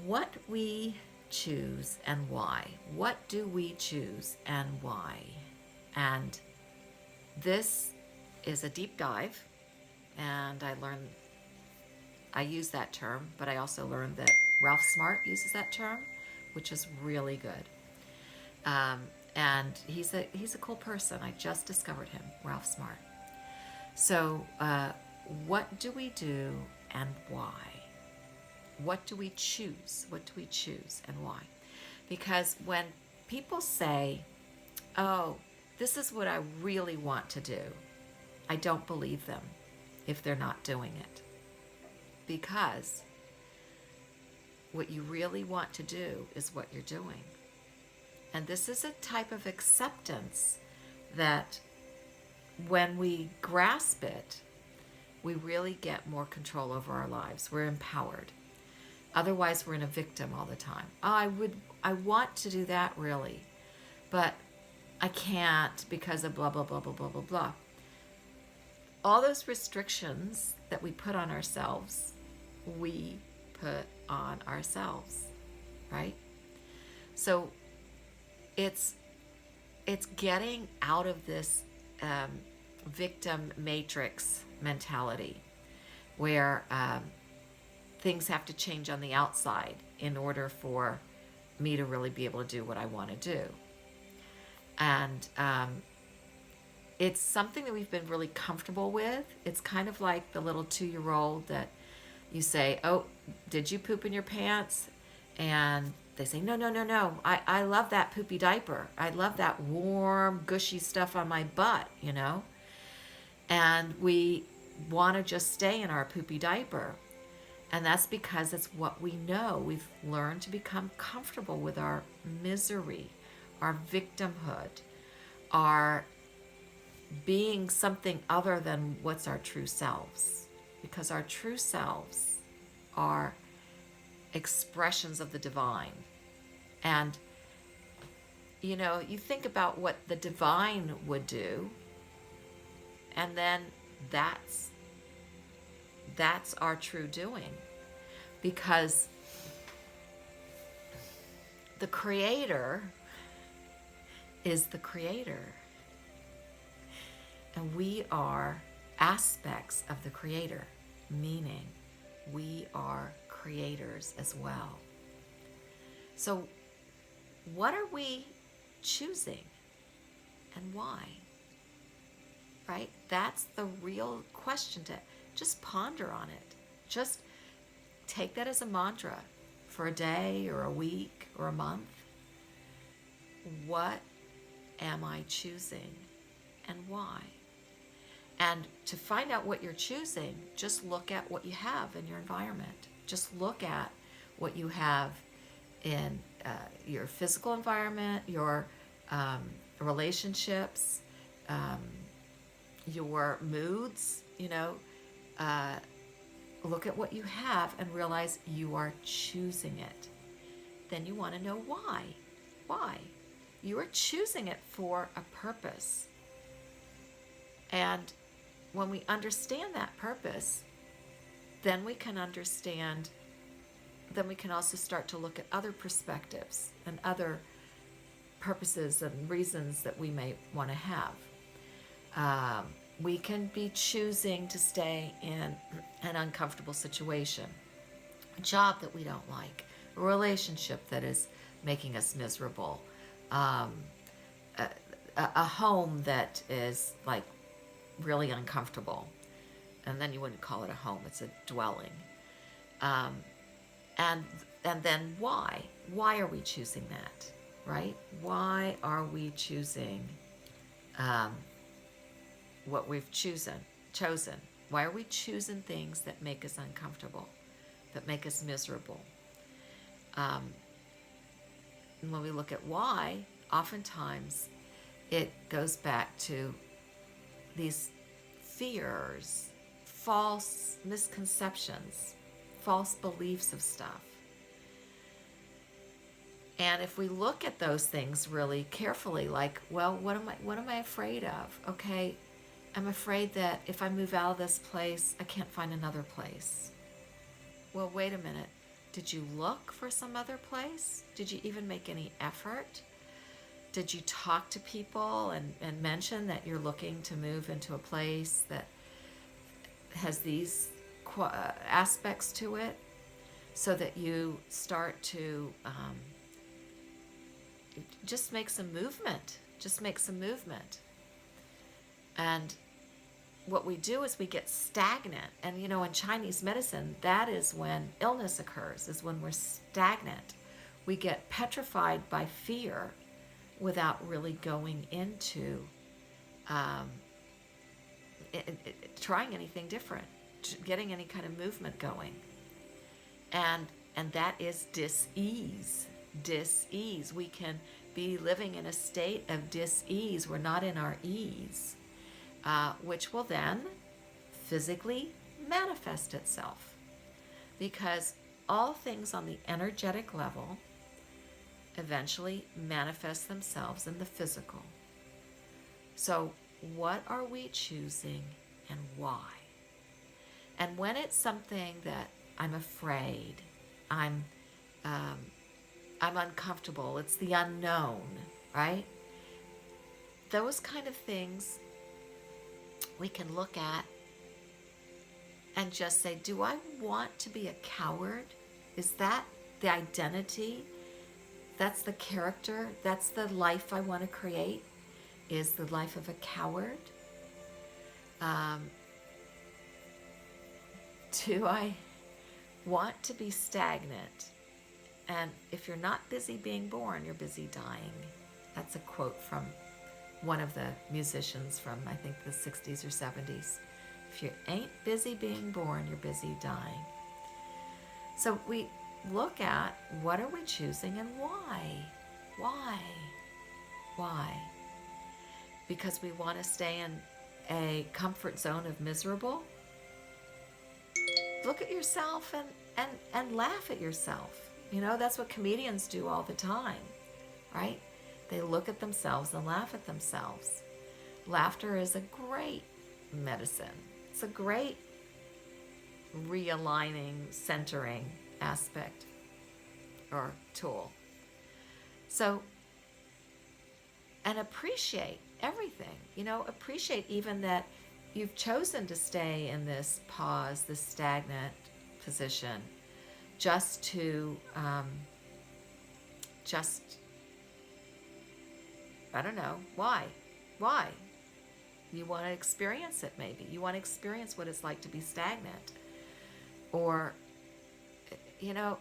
what we choose and why. What do we choose and why? And this is a deep dive, and I use that term, but I also learned that Ralph Smart uses that term, which is really good. Um, and he's a cool person. I just discovered him, Ralph Smart. So, what do we do and why? What do we choose? What do we choose and why? Because when people say, oh, this is what I really want to do, I don't believe them if they're not doing it. Because what you really want to do is what you're doing. And this is a type of acceptance that when we grasp it, we really get more control over our lives. We're empowered. Otherwise, we're in a victim all the time. Oh, I want to do that really, but I can't because of blah, blah, blah, blah, blah, blah, blah. All those restrictions that we put on ourselves, we put on ourselves, right? So it's getting out of this victim matrix mentality where things have to change on the outside in order for me to really be able to do what I want to do. And it's something that we've been really comfortable with. It's kind of like the little 2-year-old that you say, oh, did you poop in your pants? And they say, no, no, no, no. I love that poopy diaper. I love that warm, gushy stuff on my butt, you know? And we want to just stay in our poopy diaper. And that's because it's what we know. We've learned to become comfortable with our misery, our victimhood, our being something other than what's our true selves. Because our true selves are expressions of the divine. And, you know, you think about what the divine would do, and then that's our true doing. Because the creator is the creator. And we are aspects of the creator, meaning we are creators as well. So what are we choosing and why? Right? That's the real question to just ponder on it. Just take that as a mantra for a day or a week or a month. What am I choosing and why? And to find out what you're choosing, just look at what you have in your environment. Just look at what you have in your physical environment, your relationships, your moods, you know. Look at what you have and realize you are choosing it. Then you want to know why. Why? You are choosing it for a purpose. And when we understand that purpose, then we can also start to look at other perspectives and other purposes and reasons that we may want to have. We can be choosing to stay in an uncomfortable situation, a job that we don't like, a relationship that is making us miserable, a home that is like really uncomfortable. And then you wouldn't call it a home, it's a dwelling. And then why? Why are we choosing that, right? Why are we choosing what we've chosen? Why are we choosing things that make us uncomfortable, that make us miserable? And when we look at why, oftentimes it goes back to these fears, false misconceptions, false beliefs of stuff. And if we look at those things really carefully, like, well, what am I afraid of? Okay, I'm afraid that if I move out of this place, I can't find another place. Well, wait a minute. Did you look for some other place? Did you even make any effort? Did you talk to people and mention that you're looking to move into a place that has these aspects to it, so that you start to just make some movement? Just make some movement. And what we do is we get stagnant. And you know, in Chinese medicine, that is when illness occurs, is when we're stagnant. We get petrified by fear without really going into trying anything different, getting any kind of movement going. And that is dis-ease. Dis-ease. We can be living in a state of dis-ease. We're not in our ease, which will then physically manifest itself, because all things on the energetic level eventually manifest themselves in the physical. So what are we choosing and why? And when it's something that I'm afraid, I'm uncomfortable, it's the unknown, right? Those kind of things we can look at and just say, do I want to be a coward? Is that the identity? That's the character? That's the life I want to create? Is the life of a coward? Do I want to be stagnant? And if you're not busy being born, you're busy dying. That's a quote from one of the musicians from, I think, the 60s or 70s. If you ain't busy being born, you're busy dying. So we look at, what are we choosing and why? Why? Why? Because we want to stay in a comfort zone of miserable? Look at yourself and laugh at yourself. You know, that's what comedians do all the time, right? They look at themselves and laugh at themselves. Laughter is a great medicine. It's a great realigning, centering aspect or tool. So, and appreciate everything. You know, appreciate even that you've chosen to stay in this pause, this stagnant position, just to, I don't know, why? Why? You want to experience it, maybe. You want to experience what it's like to be stagnant. Or, you know,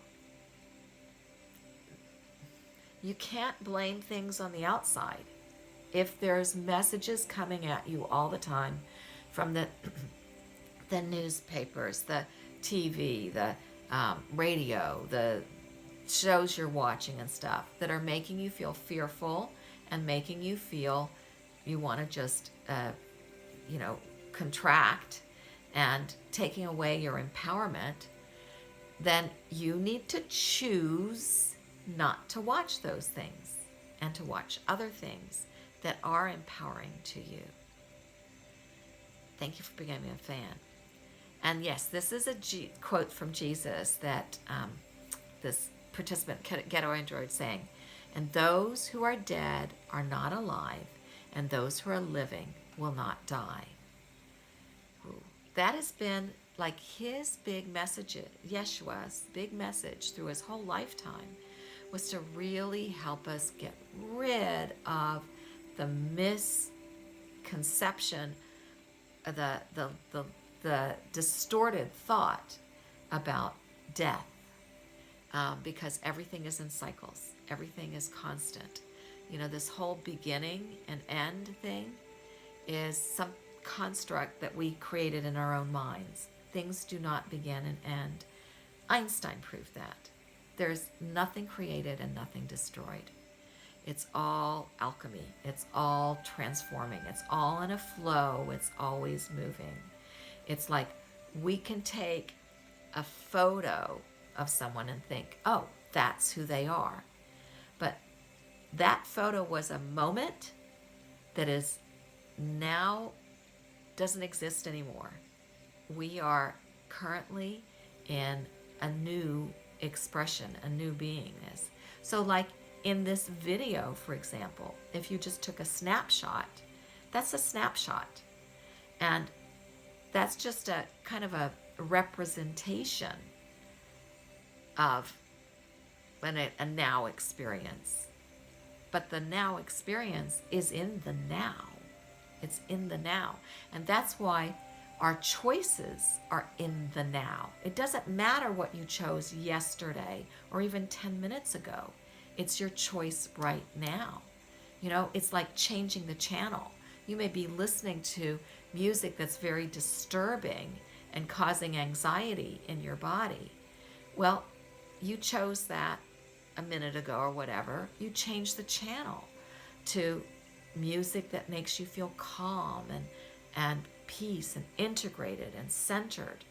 you can't blame things on the outside. If there's messages coming at you all the time from the newspapers, the TV, the radio, the shows you're watching and stuff that are making you feel fearful and making you feel you want to just, contract and taking away your empowerment, then you need to choose not to watch those things and to watch other things that are empowering to you. Thank you for becoming a fan. And yes, this is a quote from Jesus that this participant, Ghetto Android, saying, "And those who are dead are not alive, and those who are living will not die." Ooh. That has been like his big message, Yeshua's big message through his whole lifetime, was to really help us get rid of the misconception, the distorted thought about death, because everything is in cycles. Everything is constant. You know, this whole beginning and end thing is some construct that we created in our own minds. Things do not begin and end. Einstein proved that. There's nothing created and nothing destroyed. It's all alchemy. It's all transforming. It's all in a flow. It's always moving. It's like we can take a photo of someone and think, oh, that's who they are. But that photo was a moment that is now doesn't exist anymore. We are currently in a new expression, a new beingness. So like in this video, for example, if you just took a snapshot, that's a snapshot. And that's just a kind of a representation of a now experience. But the now experience is in the now. It's in the now. And that's why our choices are in the now. It doesn't matter what you chose yesterday or even 10 minutes ago. It's your choice right now. You know, it's like changing the channel. You may be listening to music that's very disturbing and causing anxiety in your body. Well, you chose that a minute ago or whatever. You change the channel to music that makes you feel calm and peace and integrated and centered.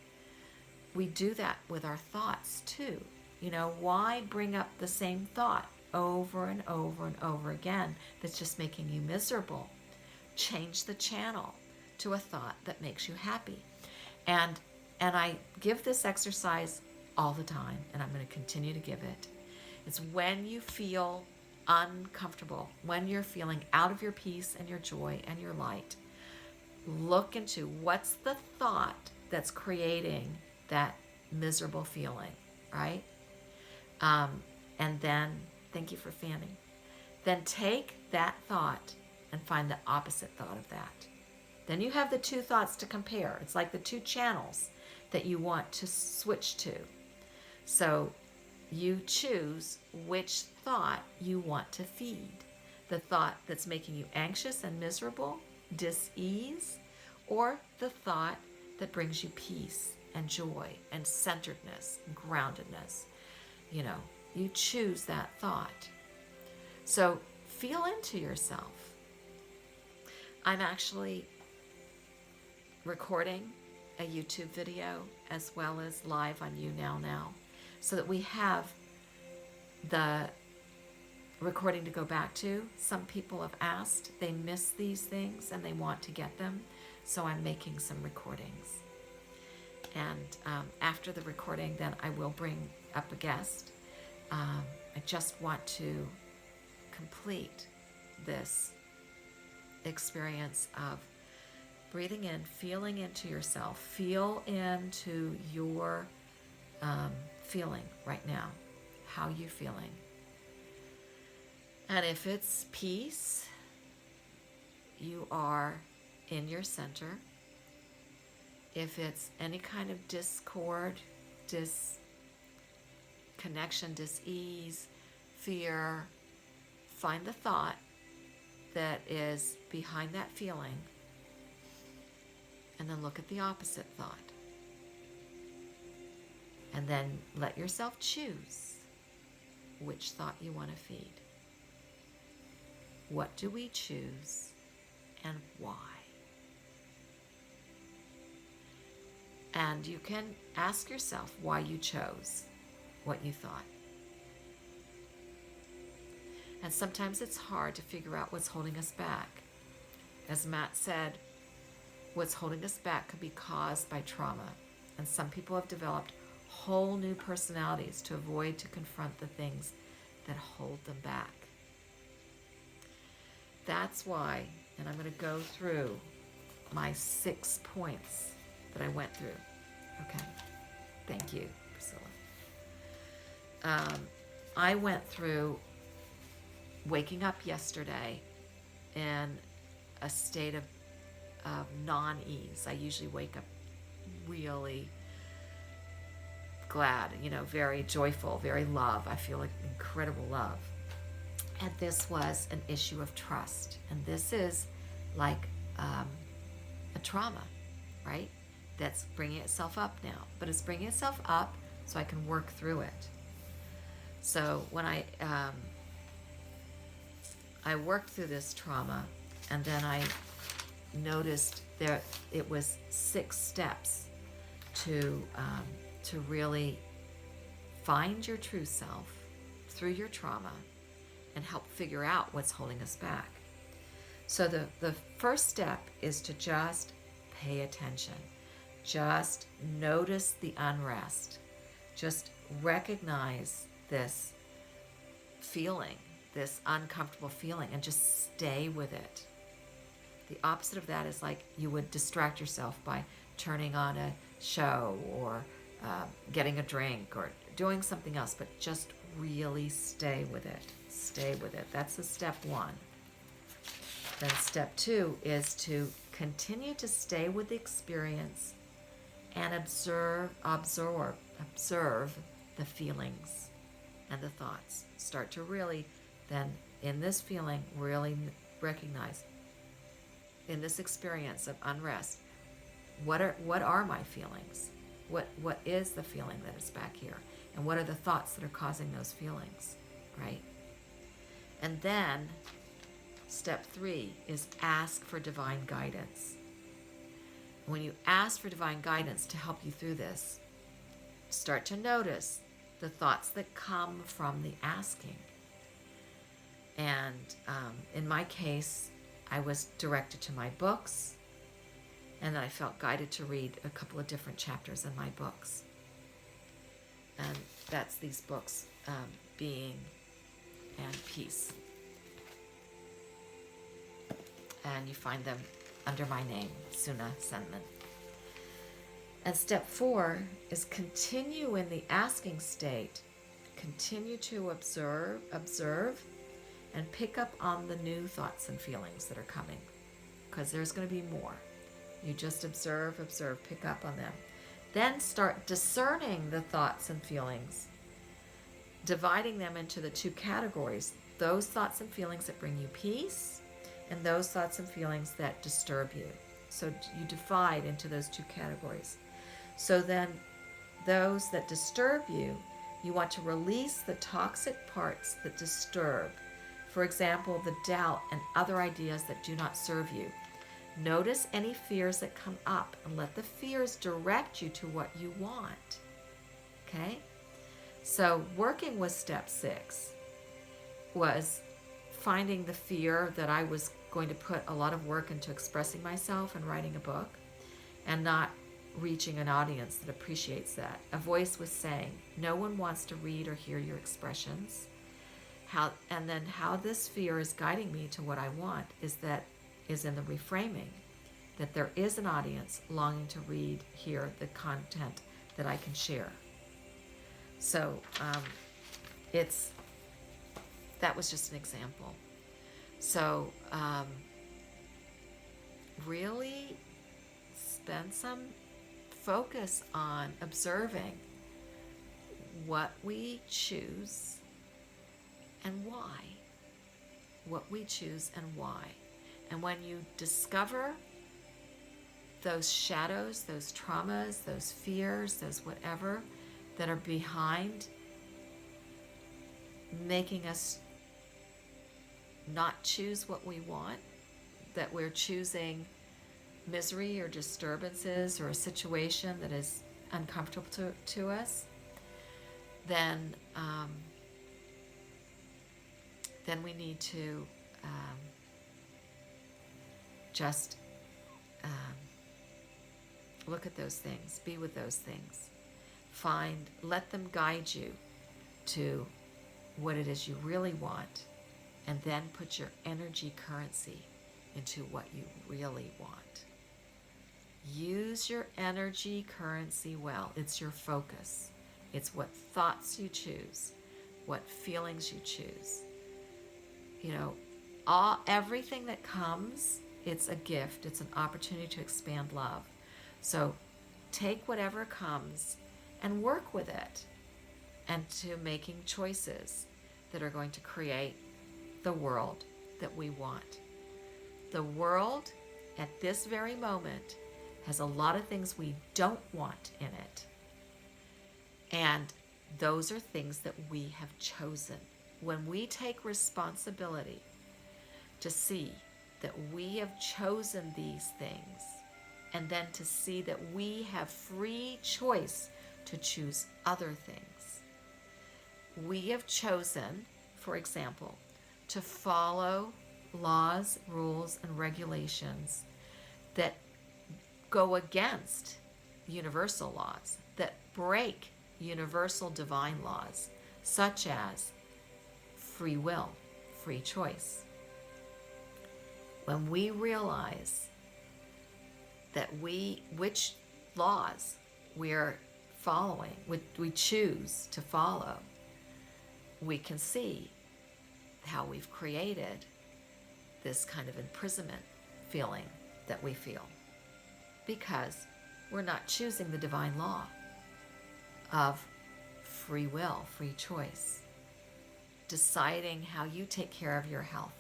We do that with our thoughts too. You know, why bring up the same thought over and over and over again that's just making you miserable? Change the channel to a thought that makes you happy. And I give this exercise all the time, and I'm going to continue to give it. It's when you feel uncomfortable, when you're feeling out of your peace and your joy and your light, look into what's the thought that's creating that miserable feeling, right? And then, thank you for fanning. Then take that thought and find the opposite thought of that. Then you have the two thoughts to compare. It's like the two channels that you want to switch to. So you choose which thought you want to feed. The thought that's making you anxious and miserable, dis-ease, or the thought that brings you peace and joy and centeredness and groundedness. You know, you choose that thought. So feel into yourself. I'm actually recording a YouTube video as well as live on YouNow so that we have the recording to go back to. Some people have asked, they miss these things and they want to get them, so I'm making some recordings. And after the recording, then I will bring up a guest. I just want to complete this experience of breathing in, feeling into yourself, feel into your feeling right now, how you're feeling. And if it's peace, you are in your center. If it's any kind of discord, disconnection, dis-ease, fear, find the thought that is behind that feeling, and then look at the opposite thought. And then let yourself choose which thought you want to feed. What do we choose and why? And you can ask yourself why you chose what you thought. And sometimes it's hard to figure out what's holding us back. As Matt said, what's holding us back could be caused by trauma. And some people have developed whole new personalities to avoid to confront the things that hold them back. That's why, and I'm going to go through my 6 points that I went through. Okay. Thank you, Priscilla. I went through waking up yesterday in a state of non-ease. I usually wake up really glad, very joyful, very love. I feel like incredible love. And this was an issue of trust. And this is like a trauma, right? That's bringing itself up now. But it's bringing itself up so I can work through it. So when I worked through this trauma, and then I noticed there it was 6 steps to really find your true self through your trauma and help figure out what's holding us back. So the first step is to just pay attention. Just notice the unrest. Just recognize this feeling, this uncomfortable feeling, and just stay with it. The opposite of that is like you would distract yourself by turning on a show or getting a drink or doing something else, but just really stay with it. Stay with it. That's the step one. Then step two is to continue to stay with the experience and observe the feelings and the thoughts. Start to really then, in this feeling, really recognize, in this experience of unrest, what are my feelings? What is the feeling that is back here? And what are the thoughts that are causing those feelings, right? And then step three is ask for divine guidance. When you ask for divine guidance to help you through this, start to notice the thoughts that come from the asking. And in my case, I was directed to my books, and I felt guided to read a couple of different chapters in my books. And that's these books, Being and Peace. And you find them under my name, Suna Senman. And step four is continue in the asking state. Continue to observe, and pick up on the new thoughts and feelings that are coming, because there's going to be more. You just observe, pick up on them. Then start discerning the thoughts and feelings, dividing them into the two categories: those thoughts and feelings that bring you peace, and those thoughts and feelings that disturb you. So you divide into those two categories. So then those that disturb you, you want to release the toxic parts that disturb. For example, the doubt and other ideas that do not serve you. Notice any fears that come up and let the fears direct you to what you want. Okay? So working with step 6 was finding the fear that I was going to put a lot of work into expressing myself and writing a book and not reaching an audience that appreciates that. A voice was saying, no one wants to read or hear your expressions. And then how this fear is guiding me to what I want is in the reframing, that there is an audience longing to read, hear the content that I can share. So that was just an example. So really spend some focus on observing what we choose and why. What we choose and why. And when you discover those shadows, those traumas, those fears, those whatever that are behind making us not choose what we want, that we're choosing misery or disturbances or a situation that is uncomfortable to us, then we need to just look at those things, be with those things, let them guide you to what it is you really want, and then put your energy currency into what you really want. Use your energy currency well. It's your focus. It's what thoughts you choose, what feelings you choose. Everything that comes, it's a gift. It's an opportunity to expand love. So take whatever comes and work with it, and to making choices that are going to create the world that we want. The world at this very moment has a lot of things we don't want in it. And those are things that we have chosen. When we take responsibility to see that we have chosen these things, and then to see that we have free choice to choose other things. We have chosen, for example, to follow laws, rules, and regulations that go against universal laws, that break universal divine laws, such as free will, free choice. When we realize that which laws we're following, we choose to follow, we can see how we've created this kind of imprisonment feeling that we feel, because we're not choosing the divine law of free will, free choice, deciding how you take care of your health,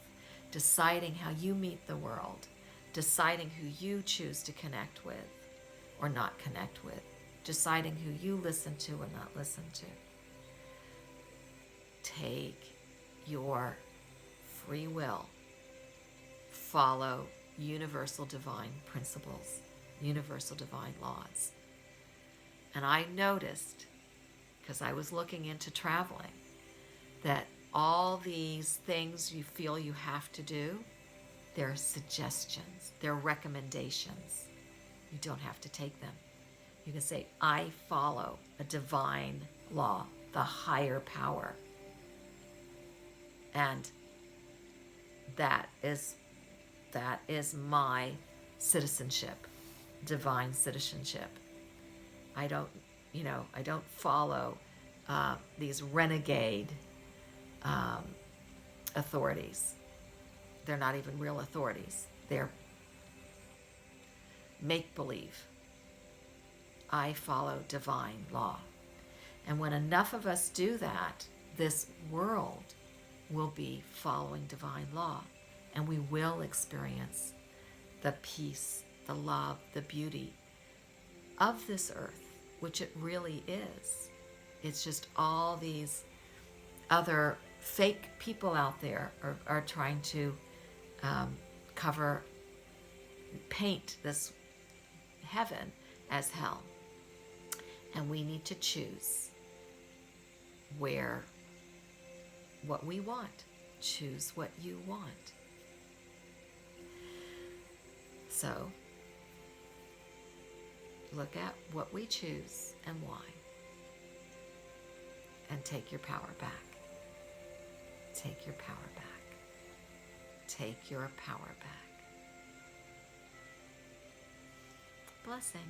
deciding how you meet the world, deciding who you choose to connect with or not connect with, deciding who you listen to and not listen to. Take your free will, follow universal divine principles, universal divine laws. And I noticed, because I was looking into traveling, that all these things you feel you have to do, they're suggestions, they're recommendations. You don't have to take them. You can say, I follow a divine law, the higher power. And that is my citizenship, divine citizenship. I don't follow these renegade authorities. They're not even real authorities. They're make-believe. I follow divine law. And when enough of us do that, this world will be following divine law, and we will experience the peace, the love, the beauty of this earth, which it really is. It's just all these other fake people out there are trying to paint this heaven as hell. And we need to choose what we want. Choose what you want. So, look at what we choose and why. And take your power back. Take your power back. Take your power back. Blessings.